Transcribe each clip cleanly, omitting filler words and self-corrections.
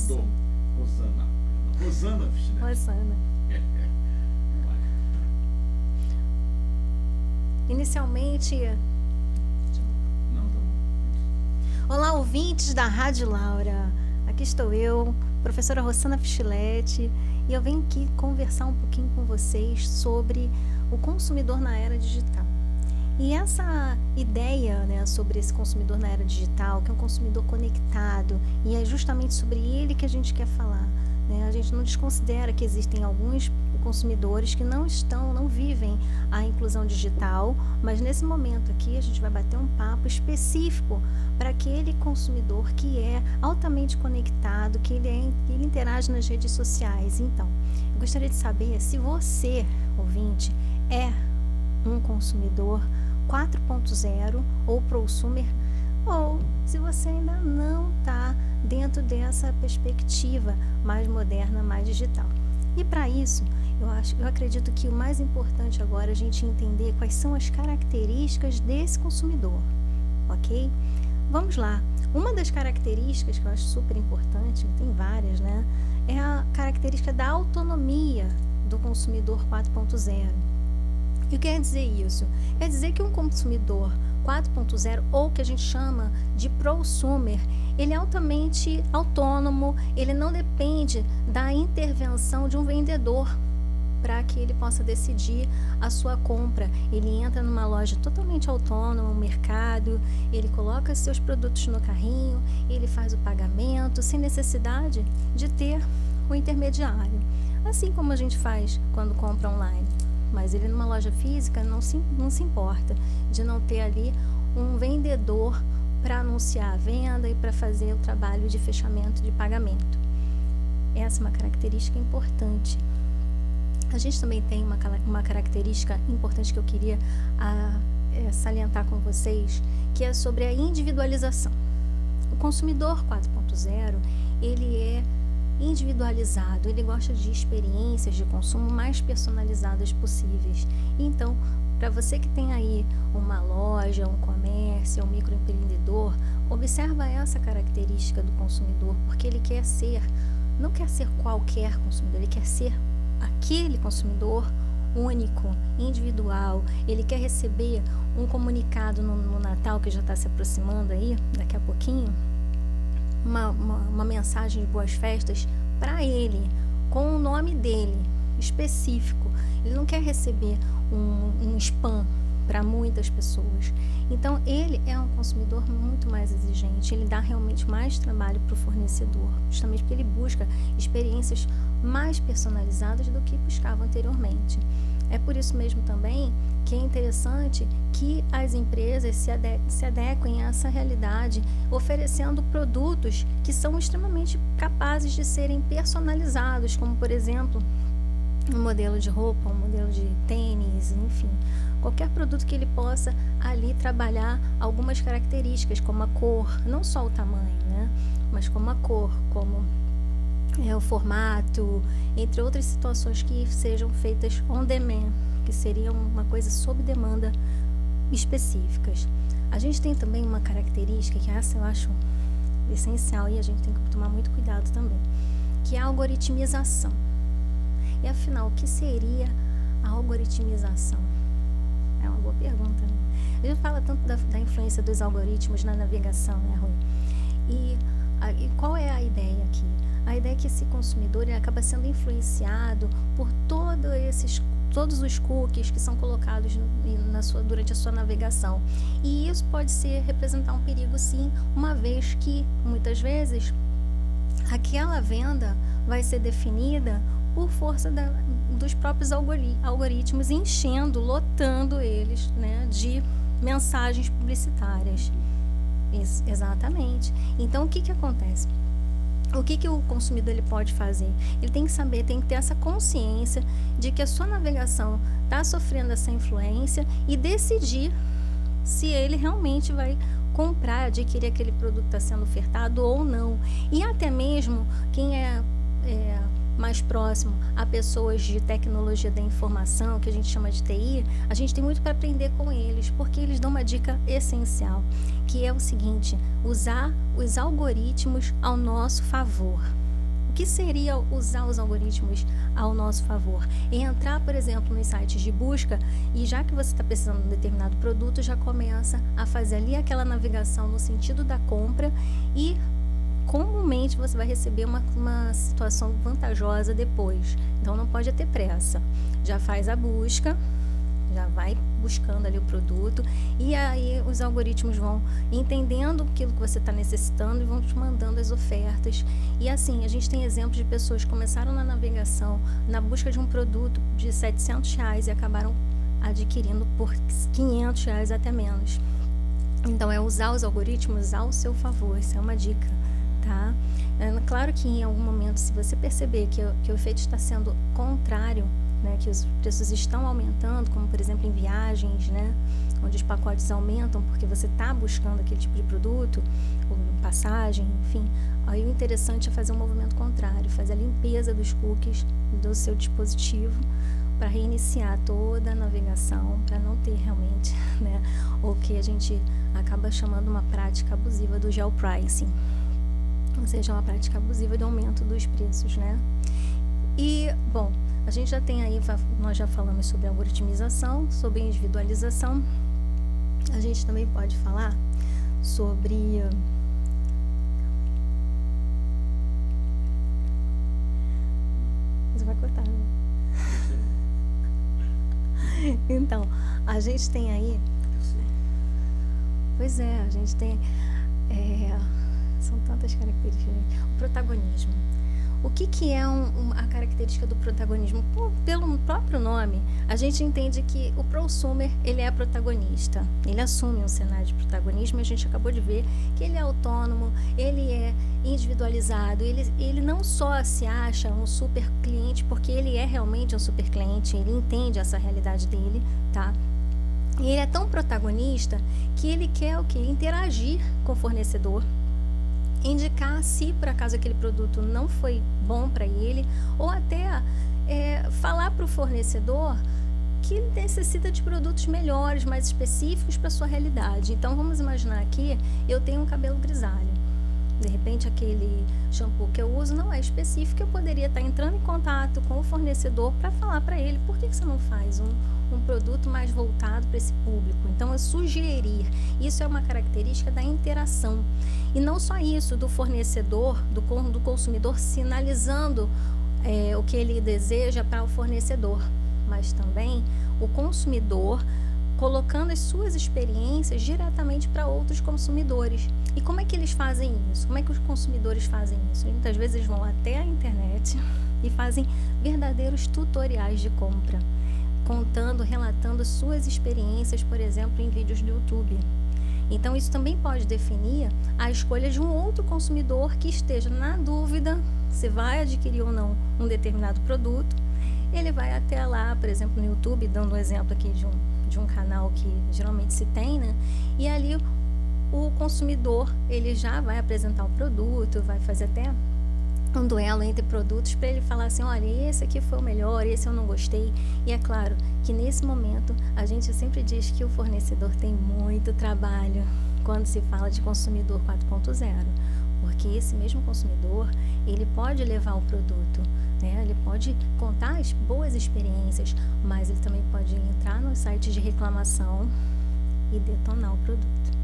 Isso. Rosana. Rosana Fischler. Rosana. Inicialmente... Não, tá bom. Olá, ouvintes da Rádio Laura. Aqui estou eu, professora Rosana Fischler, e eu venho aqui conversar um pouquinho com vocês sobre o consumidor na era digital. E essa ideia, né, sobre esse consumidor na era digital, que é um consumidor conectado, e é justamente sobre ele que a gente quer falar, né? A gente não desconsidera que existem alguns consumidores que não vivem a inclusão digital, mas nesse momento aqui a gente vai bater um papo específico para aquele consumidor que é altamente conectado, que ele interage nas redes sociais. Então, eu gostaria de saber se você, ouvinte, é um consumidor 4.0 ou prosumer, ou se você ainda não está dentro dessa perspectiva mais moderna, mais digital. E para isso, eu acredito que o mais importante agora é a gente entender quais são as características desse consumidor, ok? Vamos lá. Uma das características que eu acho super importante, tem várias, né? É a característica da autonomia do consumidor 4.0. E o que quer dizer isso? Quer dizer que um consumidor 4.0, ou que a gente chama de prosumer, ele é altamente autônomo, ele não depende da intervenção de um vendedor para que ele possa decidir a sua compra. Ele entra numa loja totalmente autônoma, um mercado, ele coloca seus produtos no carrinho, ele faz o pagamento sem necessidade de ter um intermediário. Assim como a gente faz quando compra online. Mas ele numa loja física não se importa de não ter ali um vendedor para anunciar a venda e para fazer o trabalho de fechamento de pagamento. Essa é uma característica importante. A gente também tem uma característica importante que eu queria salientar com vocês, que é sobre a individualização. O consumidor 4.0, ele é individualizado, ele gosta de experiências de consumo mais personalizadas possíveis. Então, para você que tem aí uma loja, um comércio, um microempreendedor, observa essa característica do consumidor, porque ele não quer ser qualquer consumidor, ele quer ser aquele consumidor único, individual. Ele quer receber um comunicado no Natal, que já está se aproximando aí, daqui a pouquinho, uma mensagem de boas festas para ele, com o nome dele específico. Ele não quer receber um spam para muitas pessoas. Então, ele é um consumidor muito mais exigente, ele dá realmente mais trabalho para o fornecedor, justamente porque ele busca experiências mais personalizadas do que buscava anteriormente. É por isso mesmo também que é interessante que as empresas se adequem a essa realidade, oferecendo produtos que são extremamente capazes de serem personalizados, como, por exemplo, um modelo de roupa, um modelo de tênis, enfim, qualquer produto que ele possa ali trabalhar algumas características, como a cor, não só o tamanho, né, mas como a cor, como o formato, entre outras situações que sejam feitas on demand, que seriam uma coisa sob demanda específicas. A gente tem também uma característica que essa eu acho essencial e a gente tem que tomar muito cuidado também, que é a algoritmização. E afinal, o que seria a algoritmização? É uma boa pergunta, né? A gente fala tanto da influência dos algoritmos na navegação, né, Rui? E qual é a ideia aqui? A ideia é que esse consumidor ele acaba sendo influenciado por todos os cookies que são colocados durante a sua navegação. E isso pode representar um perigo, sim, uma vez que, muitas vezes, aquela venda vai ser definida por força dos próprios algoritmos, lotando eles, né, de mensagens publicitárias. Exatamente. Então, o que acontece? O que o consumidor ele pode fazer? Ele tem que saber, tem que ter essa consciência de que a sua navegação está sofrendo essa influência e decidir se ele realmente vai comprar, adquirir aquele produto que está sendo ofertado ou não. E até mesmo quem é mais próximo a pessoas de tecnologia da informação, que a gente chama de TI, a gente tem muito para aprender com eles, porque eles dão uma dica essencial, que é o seguinte: usar os algoritmos ao nosso favor. O que seria usar os algoritmos ao nosso favor? Entrar, por exemplo, nos sites de busca e já que você está precisando de um determinado produto, já começa a fazer ali aquela navegação no sentido da compra e comumente você vai receber uma situação vantajosa depois. Então não pode ter pressa. Já faz a busca, já vai buscando ali o produto e aí os algoritmos vão entendendo aquilo que você está necessitando e vão te mandando as ofertas. E assim, a gente tem exemplos de pessoas que começaram na navegação, na busca de um produto de R$700 e acabaram adquirindo por R$500 até menos. Então é usar os algoritmos ao seu favor, isso é uma dica, tá? Claro que em algum momento, se você perceber que o efeito está sendo contrário, né, que os preços estão aumentando, como por exemplo em viagens, né, onde os pacotes aumentam porque você está buscando aquele tipo de produto, ou passagem, enfim, aí o interessante é fazer um movimento contrário, fazer a limpeza dos cookies do seu dispositivo para reiniciar toda a navegação, para não ter realmente, né, o que a gente acaba chamando uma prática abusiva do geopricing, ou seja, uma prática abusiva do aumento dos preços, né? E, bom, a gente já tem aí, nós já falamos sobre algoritmização, sobre individualização. A gente também pode falar sobre você vai cortar, né? Então, a gente tem aí, pois é, a gente tem são tantas características. O protagonismo. O que é a característica do protagonismo? Pelo próprio nome, a gente entende que o prosumer, ele é protagonista. Ele assume um cenário de protagonismo e a gente acabou de ver que ele é autônomo, ele é individualizado, ele não só se acha um super cliente, porque ele é realmente um super cliente, ele entende essa realidade dele, tá? E ele é tão protagonista que ele quer o quê? Interagir com o fornecedor, indicar se por acaso aquele produto não foi bom para ele, ou até falar para o fornecedor que ele necessita de produtos melhores, mais específicos para a sua realidade. Então vamos imaginar aqui, eu tenho um cabelo grisalho, de repente aquele shampoo que eu uso não é específico, eu poderia estar entrando em contato com o fornecedor para falar para ele, por que você não faz um produto mais voltado para esse público? Então, é sugerir. Isso é uma característica da interação. E não só isso, do fornecedor, do consumidor sinalizando o que ele deseja para o fornecedor, mas também o consumidor colocando as suas experiências diretamente para outros consumidores. E como é que eles fazem isso? Como é que os consumidores fazem isso? Muitas vezes eles vão até a internet e fazem verdadeiros tutoriais de compra, contando, relatando suas experiências, por exemplo, em vídeos do YouTube. Então, isso também pode definir a escolha de um outro consumidor que esteja na dúvida se vai adquirir ou não um determinado produto. Ele vai até lá, por exemplo, no YouTube, dando um exemplo aqui de um canal que geralmente se tem, né? E ali o consumidor, ele já vai apresentar o produto, vai fazer até um duelo entre produtos para ele falar assim, olha, esse aqui foi o melhor, esse eu não gostei. E é claro que nesse momento a gente sempre diz que o fornecedor tem muito trabalho quando se fala de consumidor 4.0, porque esse mesmo consumidor, ele pode levar o produto, né? Ele pode contar as boas experiências, mas ele também pode entrar nos sites de reclamação e detonar o produto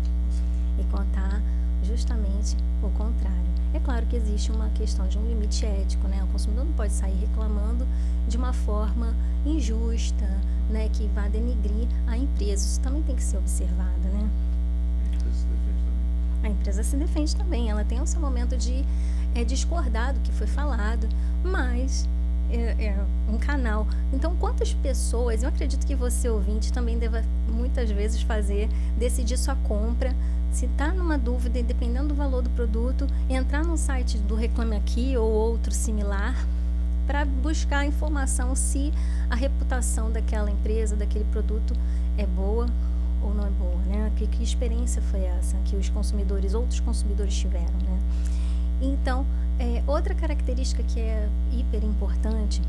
e contar justamente o contrário. É claro que existe uma questão de um limite ético, né? O consumidor não pode sair reclamando de uma forma injusta, né? Que vá denigrir a empresa. Isso também tem que ser observado, né? A empresa se defende também. Ela tem o seu momento de discordar do que foi falado, mas é um canal. Então, quantas pessoas, eu acredito que você, ouvinte, também deva muitas vezes decidir sua compra. Se está numa dúvida, dependendo do valor do produto, entrar no site do Reclame Aqui ou outro similar para buscar informação se a reputação daquela empresa, daquele produto é boa ou não é boa, né? Que experiência foi essa que os consumidores, outros consumidores tiveram, né? Então, outra característica que é hiper importante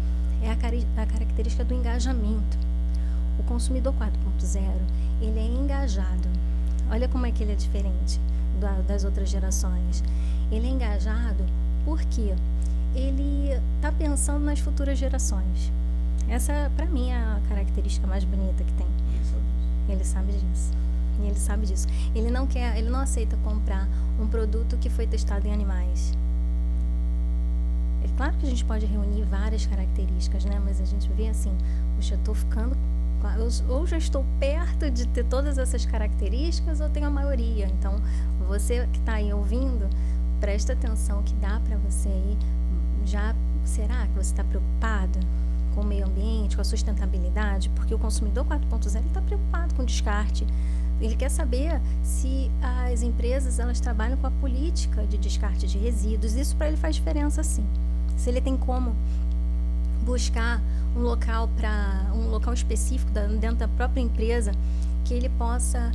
é a característica do engajamento. O consumidor 4.0, ele é engajado. Olha como é que ele é diferente das outras gerações. Ele é engajado Por quê? Ele está pensando nas futuras gerações. Essa, para mim, é a característica mais bonita que tem. Ele sabe disso. E ele sabe disso. Ele não aceita comprar um produto que foi testado em animais. É claro que a gente pode reunir várias características, né? Mas a gente vê assim, puxa, eu estou ficando... ou já estou perto de ter todas essas características, ou tenho a maioria. Então, você que está aí ouvindo, presta atenção que dá para você aí. Será que você está preocupado com o meio ambiente, com a sustentabilidade? Porque o consumidor 4.0 está preocupado com o descarte. Ele quer saber se as empresas elas trabalham com a política de descarte de resíduos. Isso para ele faz diferença, sim. Se ele tem como buscar um local específico dentro da própria empresa que ele possa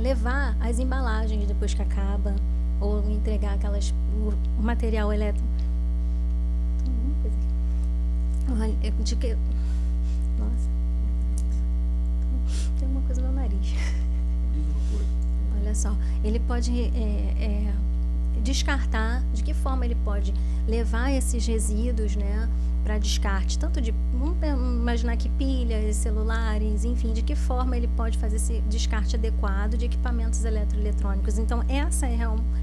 levar as embalagens depois que acaba, ou entregar o material elétrico. Olha, nossa, tem uma coisa no meu nariz. Olha só, ele pode descartar. De que forma ele pode levar esses resíduos, né, para descarte? Tanto vamos imaginar que pilhas, celulares, enfim, de que forma ele pode fazer esse descarte adequado de equipamentos eletroeletrônicos. Então, essa é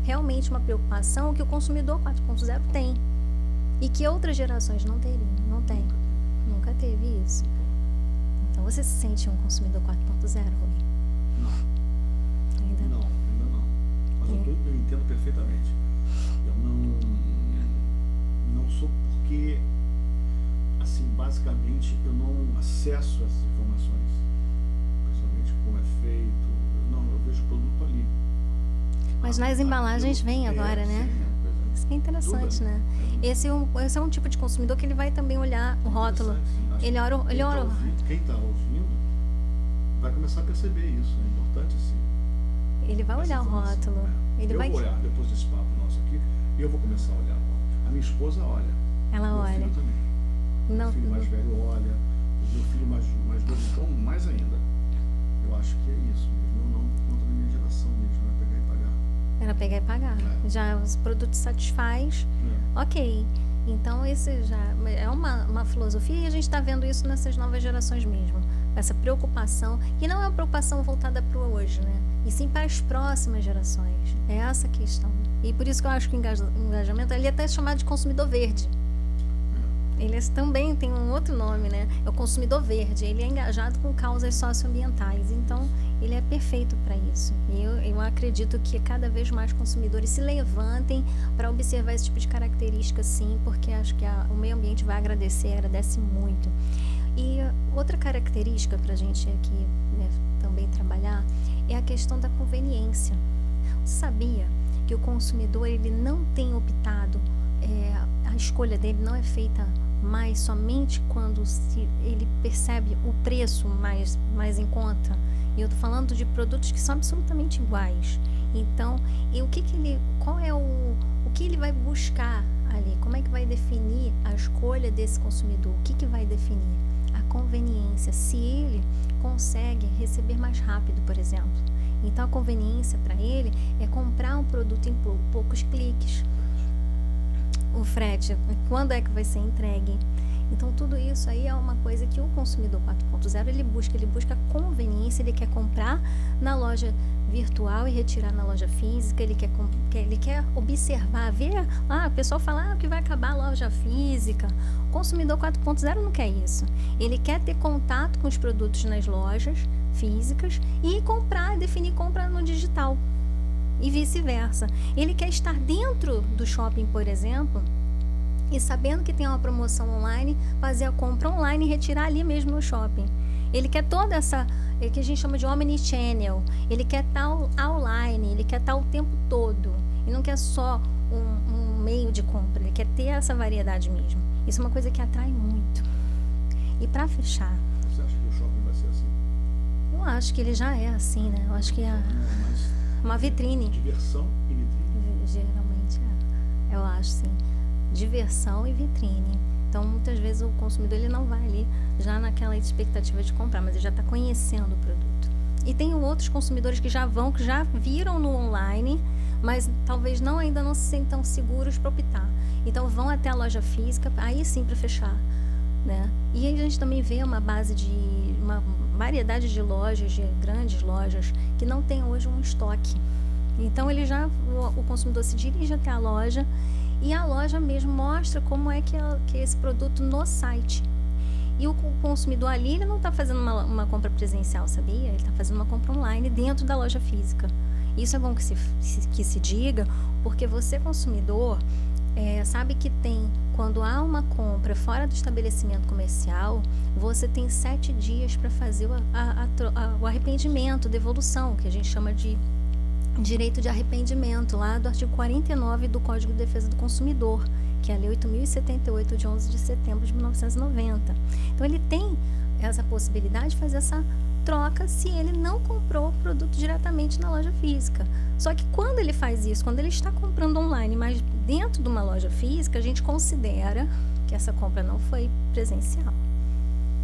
realmente uma preocupação que o consumidor 4.0 tem e que outras gerações não teriam, não tem. Nunca teve isso. Então, você se sente um consumidor 4.0, Rui? Ainda não. Mas eu entendo perfeitamente. Eu não sou porque, assim, basicamente, eu não acesso essas informações. Principalmente como é feito. Eu vejo o produto ali. Mas nas embalagens vem agora, né? Sim, isso que é interessante, tudo, né? Esse é um tipo de consumidor que ele vai também olhar o rótulo. Quem está ouvindo vai começar a perceber isso. É importante, assim. Ele vai olhar o rótulo. Eu vou olhar, depois desse papo nosso aqui, eu vou começar a olhar o rótulo. A minha esposa olha. Ela olha. Meu filho também. Meu filho mais velho olha. O meu filho mais novo, então, mais ainda. Eu acho que é isso mesmo. Eu não, por conta da minha geração mesmo, é pegar e pagar. Era pegar e pagar. Já os produtos satisfaz. Ok. Então, esse já é uma filosofia e a gente está vendo isso nessas novas gerações mesmo. Essa preocupação, que não é uma preocupação voltada para o hoje, né? E sim para as próximas gerações. É essa a questão. E por isso que eu acho que o engajamento, ele é até chamado de consumidor verde. Ele também tem um outro nome, né? É o consumidor verde. Ele é engajado com causas socioambientais. Então, ele é perfeito para isso. E eu acredito que cada vez mais consumidores se levantem para observar esse tipo de característica, sim, porque acho que o meio ambiente vai agradece muito. E outra característica para a gente aqui, né, também trabalhar é a questão da conveniência. Você sabia que o consumidor ele não tem optado, a escolha dele não é feita mais somente quando ele percebe o preço mais em conta? E eu estou falando de produtos que são absolutamente iguais. Então, qual é o que ele vai buscar ali? Como é que vai definir a escolha desse consumidor? O que vai definir? A conveniência, se ele consegue receber mais rápido, por exemplo. Então, a conveniência para ele é comprar um produto em poucos cliques. O frete, quando é que vai ser entregue? Então, tudo isso aí é uma coisa que o consumidor 4.0 ele busca conveniência, ele quer comprar na loja virtual e retirar na loja física, ele quer observar, ver, o pessoal fala que vai acabar a loja física. O consumidor 4.0 não quer isso. Ele quer ter contato com os produtos nas lojas físicas e definir compra no digital. E vice-versa. Ele quer estar dentro do shopping, por exemplo, e sabendo que tem uma promoção online, fazer a compra online e retirar ali mesmo no shopping. Ele quer toda essa, que a gente chama de omnichannel. Ele quer estar online, ele quer estar o tempo todo. Ele não quer só um meio de compra, ele quer ter essa variedade mesmo. Isso é uma coisa que atrai muito. E para fechar... Você acha que o shopping vai ser assim? Eu acho que ele já é assim, né? Eu acho que é uma vitrine. Diversão e vitrine? Geralmente é. Eu acho, sim. Diversão e vitrine. Então, muitas vezes o consumidor ele não vai ali já naquela expectativa de comprar, mas ele já está conhecendo o produto. E tem outros consumidores que já viram no online, mas talvez ainda não se sintam seguros para optar. Então vão até a loja física, aí sim para fechar, né? E aí a gente também vê uma variedade de lojas, de grandes lojas, que não tem hoje um estoque. Então o consumidor se dirige até a loja e a loja mesmo mostra como é que é esse produto no site. E o consumidor ali, ele não está fazendo uma compra presencial, sabia? Ele está fazendo uma compra online dentro da loja física. Isso é bom que se diga, porque você, consumidor, sabe que quando há uma compra fora do estabelecimento comercial, você tem 7 dias para fazer o arrependimento, devolução, que a gente chama de direito de arrependimento, lá do artigo 49 do Código de Defesa do Consumidor, que é a Lei 8.078, de 11 de setembro de 1990. Então, ele tem essa possibilidade de fazer essa troca se ele não comprou o produto diretamente na loja física. Só que quando ele faz isso, quando ele está comprando online, mas dentro de uma loja física, a gente considera que essa compra não foi presencial.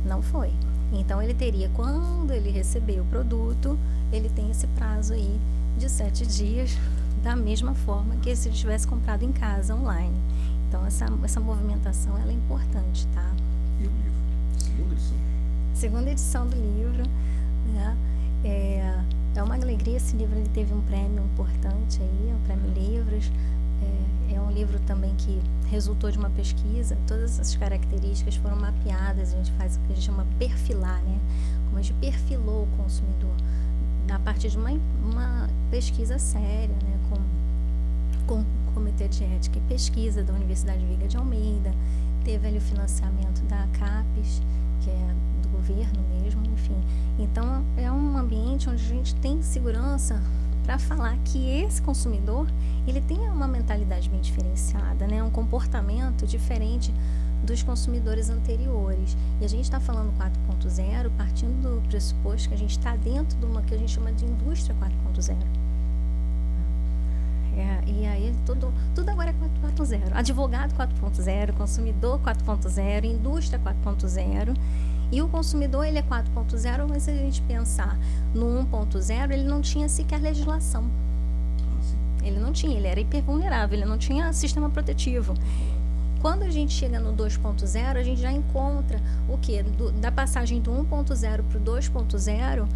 Não foi. Então, ele teria, quando ele receber o produto, ele tem esse prazo aí de 7 dias, da mesma forma que se ele tivesse comprado em casa, online. Então, essa movimentação, ela é importante, tá? E o livro? Segunda edição? Segunda edição do livro, né? É uma alegria. Esse livro, ele teve um prêmio importante aí, um prêmio Livros. É um livro também que resultou de uma pesquisa. Todas essas características foram mapeadas. A gente faz o que a gente chama perfilar, né? Como a gente perfilou o consumidor a partir de uma pesquisa séria, né? Com o Comitê de Ética e Pesquisa da Universidade Viga de Almeida. Teve ali o financiamento da CAPES, que é do governo mesmo, enfim. Então, é um ambiente onde a gente tem segurança para falar que esse consumidor, ele tem uma mentalidade bem diferenciada, né? Um comportamento diferente dos consumidores anteriores. E a gente está falando 4.0 partindo do pressuposto que a gente está dentro de uma que a gente chama de indústria 4.0. E aí tudo agora é 4.0. Advogado 4.0, consumidor 4.0, indústria 4.0. E o consumidor, ele é 4.0, mas se a gente pensar no 1.0, ele não tinha sequer legislação. Ele não tinha, ele era hipervulnerável, ele não tinha sistema protetivo. Quando a gente chega no 2.0, a gente já encontra o quê? Da passagem do 1.0 para o 2.0,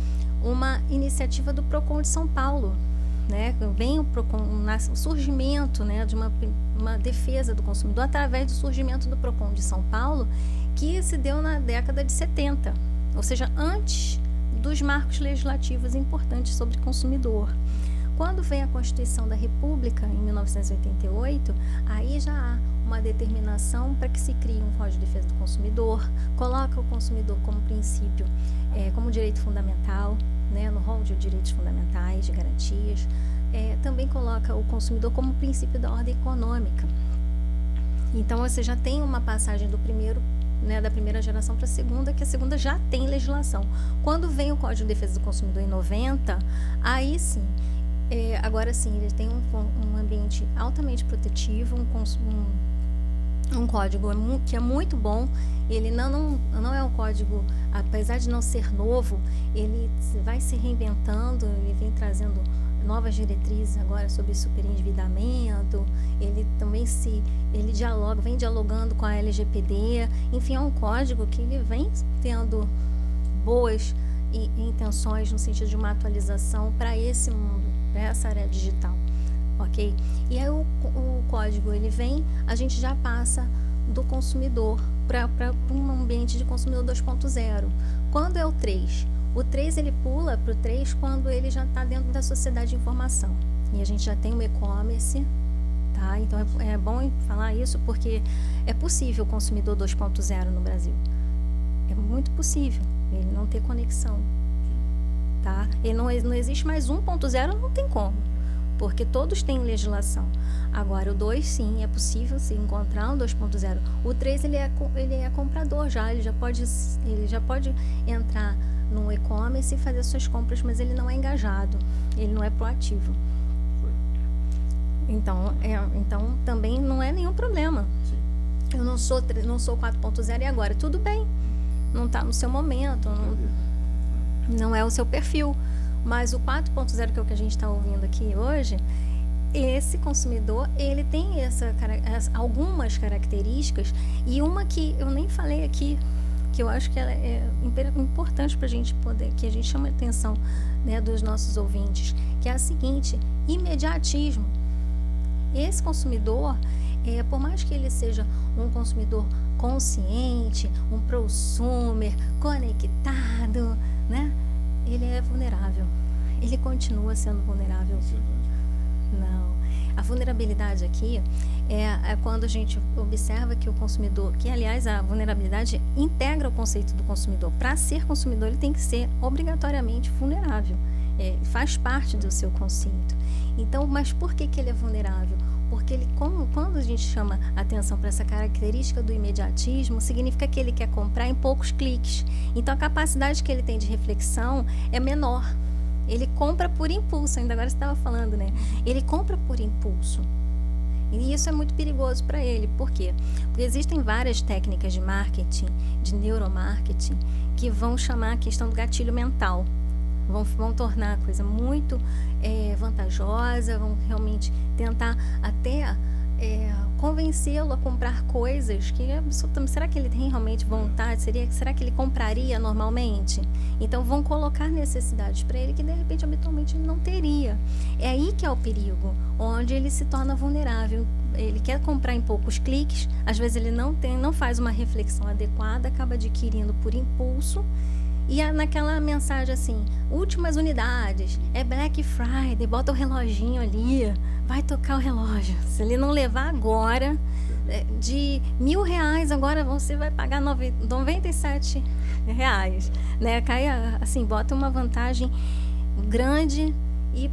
uma iniciativa do PROCON de São Paulo, né? Vem o PROCON, o surgimento, né, de uma defesa do consumidor através do surgimento do PROCON de São Paulo, que se deu na década de 70, ou seja, antes dos marcos legislativos importantes sobre consumidor. Quando vem a Constituição da República, em 1988, aí já há uma determinação para que se crie um Código de Defesa do Consumidor, coloca o consumidor como princípio, como direito fundamental, né, no rol de direitos fundamentais, de garantias. Também coloca o consumidor como princípio da ordem econômica. Então, você já tem uma passagem do primeiro, né, da primeira geração para a segunda, que a segunda já tem legislação. Quando vem o Código de Defesa do Consumidor em 90, aí sim, agora sim, ele tem um ambiente altamente protetivo, um código que é muito bom. Ele não é um código, apesar de não ser novo, ele vai se reinventando, ele vem trazendo novas diretrizes agora sobre superendividamento, ele também vem dialogando com a LGPD, enfim, é um código que ele vem tendo boas intenções no sentido de uma atualização para esse mundo, para essa área digital, ok? E aí o código, ele vem, a gente já passa do consumidor para um ambiente de consumidor 2.0. Quando é o 3? O 3, ele pula para o 3 quando ele já está dentro da sociedade de informação. E a gente já tem o e-commerce, tá? Então, é bom falar isso porque é possível o consumidor 2.0 no Brasil. É muito possível ele não ter conexão, tá? Ele não existe mais 1.0, não tem como, porque todos têm legislação. Agora, o 2, sim, é possível se encontrar um 2.0. O 3, ele é comprador já, ele já pode entrar no e-commerce e fazer suas compras, mas ele não é engajado, ele não é proativo. Então, também não é nenhum problema. Eu não sou 4.0 e agora, tudo bem, não está no seu momento, não é o seu perfil. Mas o 4.0, que é o que a gente está ouvindo aqui hoje, esse consumidor, ele tem algumas características, e uma que eu nem falei aqui, que eu acho que ela é importante para a gente poder, que a gente chama a atenção, né, dos nossos ouvintes, que é a seguinte: imediatismo. Esse consumidor, por mais que ele seja um consumidor consciente, um prosumer, conectado, né, ele é vulnerável. Ele continua sendo vulnerável. Não. A vulnerabilidade aqui é quando a gente observa que o consumidor, que aliás a vulnerabilidade integra o conceito do consumidor. Para ser consumidor, ele tem que ser obrigatoriamente vulnerável. Faz parte do seu conceito. Então, mas por que ele é vulnerável? Porque quando a gente chama atenção para essa característica do imediatismo, significa que ele quer comprar em poucos cliques. Então, a capacidade que ele tem de reflexão é menor. Ele compra por impulso, ainda agora você estava falando, né? Ele compra por impulso. E isso é muito perigoso para ele. Por quê? Porque existem várias técnicas de marketing, de neuromarketing, que vão chamar a questão do gatilho mental. Vão tornar a coisa muito vantajosa, vão realmente tentar até convencê-lo a comprar coisas que absolutamente, será que ele tem realmente vontade? Será que ele compraria normalmente? Então vão colocar necessidades para ele que de repente habitualmente ele não teria. É aí que é o perigo, onde ele se torna vulnerável. Ele quer comprar em poucos cliques, às vezes ele não faz uma reflexão adequada, acaba adquirindo por impulso. E naquela mensagem assim, últimas unidades, é Black Friday, bota o reloginho ali, vai tocar o relógio. Se ele não levar agora, de R$1.000, agora você vai pagar R$97, né? Cai assim, bota uma vantagem grande e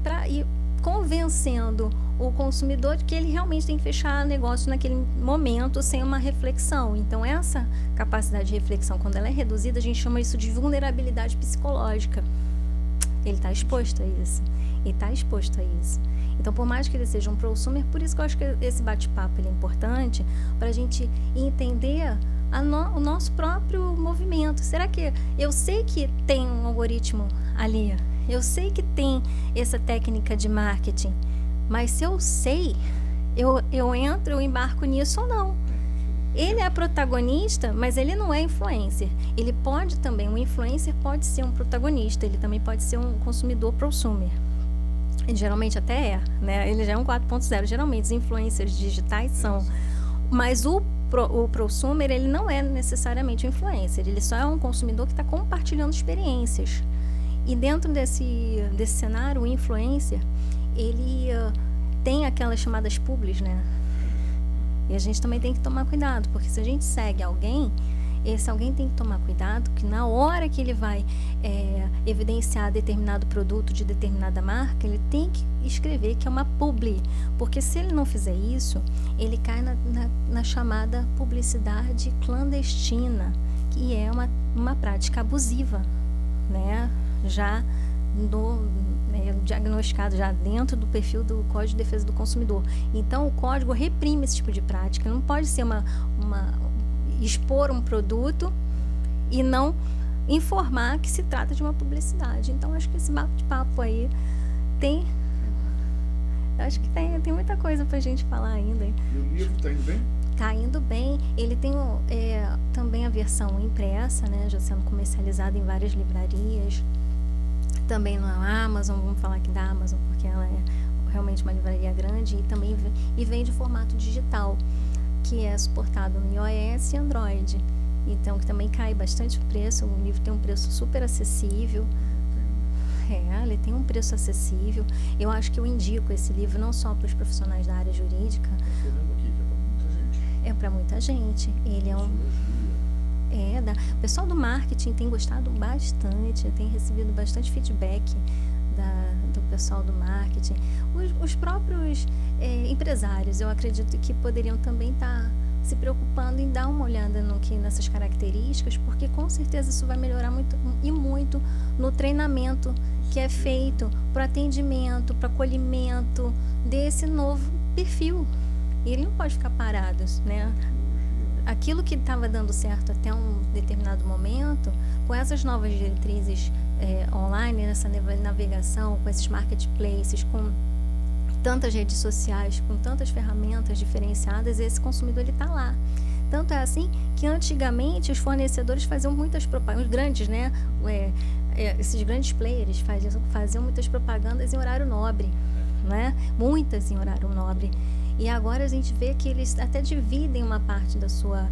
convencendo o consumidor de que ele realmente tem que fechar negócio naquele momento sem uma reflexão. Então, essa capacidade de reflexão, quando ela é reduzida, a gente chama isso de vulnerabilidade psicológica. Ele está exposto a isso. Então, por mais que ele seja um prosumer, por isso que eu acho que esse bate-papo ele é importante para a gente entender o nosso próprio movimento. Será que eu sei que tem um algoritmo ali? Eu sei que tem essa técnica de marketing, mas se eu sei, eu entro, eu embarco nisso ou não. Ele é protagonista, mas ele não é influencer. Ele pode também, um influencer pode ser um protagonista, ele também pode ser um consumidor prosumer. Ele geralmente até né? Ele já é um 4.0. Geralmente os influencers digitais são. Mas o prosumer, ele não é necessariamente um influencer, ele só é um consumidor que está compartilhando experiências. E dentro desse cenário, o influencer, ele tem aquelas chamadas publis, né? E a gente também tem que tomar cuidado, porque se a gente segue alguém, esse alguém tem que tomar cuidado que na hora que ele vai evidenciar determinado produto de determinada marca, ele tem que escrever que é uma publi, porque se ele não fizer isso, ele cai na chamada publicidade clandestina, que é uma prática abusiva, né? Já diagnosticado já dentro do perfil do Código de Defesa do Consumidor. Então, o código reprime esse tipo de prática. Não pode ser expor um produto e não informar que se trata de uma publicidade. Então, acho que esse bate-papo aí acho que tem muita coisa para a gente falar ainda. E o livro está indo bem? Está indo bem. Ele tem também a versão impressa, né, já sendo comercializada em várias livrarias. Também na Amazon, vamos falar aqui da Amazon, porque ela é realmente uma livraria grande, e também vem de formato digital, que é suportado no iOS e Android. Então, que também cai bastante o preço. O livro tem um preço super acessível. Ele tem um preço acessível. Eu acho que eu indico esse livro não só para os profissionais da área jurídica. É para muita gente. Ele é o pessoal do marketing tem gostado bastante, tem recebido bastante feedback do pessoal do marketing. Os próprios empresários, eu acredito que poderiam também estar se preocupando em dar uma olhada nessas características, porque com certeza isso vai melhorar muito no treinamento que é feito para atendimento, para acolhimento desse novo perfil. E ele não pode ficar parado, né? Aquilo que estava dando certo até um determinado momento, com essas novas diretrizes online, nessa navegação, com esses marketplaces, com tantas redes sociais, com tantas ferramentas diferenciadas, esse consumidor ele está lá. Tanto é assim que antigamente os fornecedores faziam muitas propagandas, os grandes, né? Esses grandes players faziam muitas propagandas em horário nobre, né? Muitas em horário nobre. E agora a gente vê que eles até dividem uma parte da sua...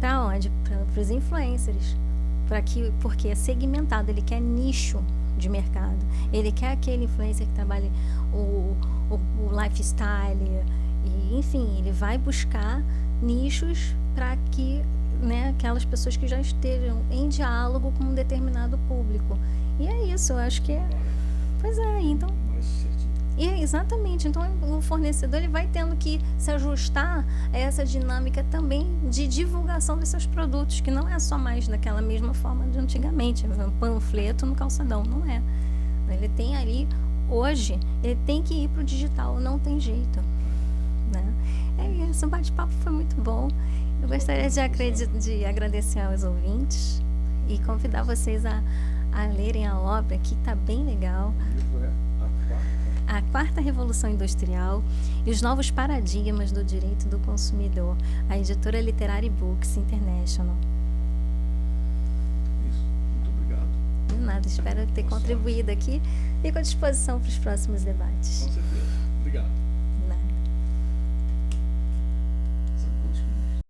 Para onde? Para os influencers. Porque é segmentado, ele quer nicho de mercado. Ele quer aquele influencer que trabalhe o lifestyle, e, enfim, ele vai buscar nichos para que, né, aquelas pessoas que já estejam em diálogo com um determinado público. E é isso, eu acho que é... Pois é, então... Exatamente, então o fornecedor ele vai tendo que se ajustar a essa dinâmica também de divulgação dos seus produtos, que não é só mais daquela mesma forma de antigamente, um panfleto no calçadão, não é. Ele tem ali, hoje, ele tem que ir para o digital, não tem jeito, né? É isso, o bate-papo foi muito bom. Eu gostaria de agradecer aos ouvintes e convidar vocês a lerem a obra, que está bem legal. O livro é A Quarta Revolução Industrial e os Novos Paradigmas do Direito do Consumidor, a editora Literary Books International. Isso, muito obrigado. De nada, espero ter contribuído aqui. Fico à disposição para os próximos debates. Com certeza. Obrigado.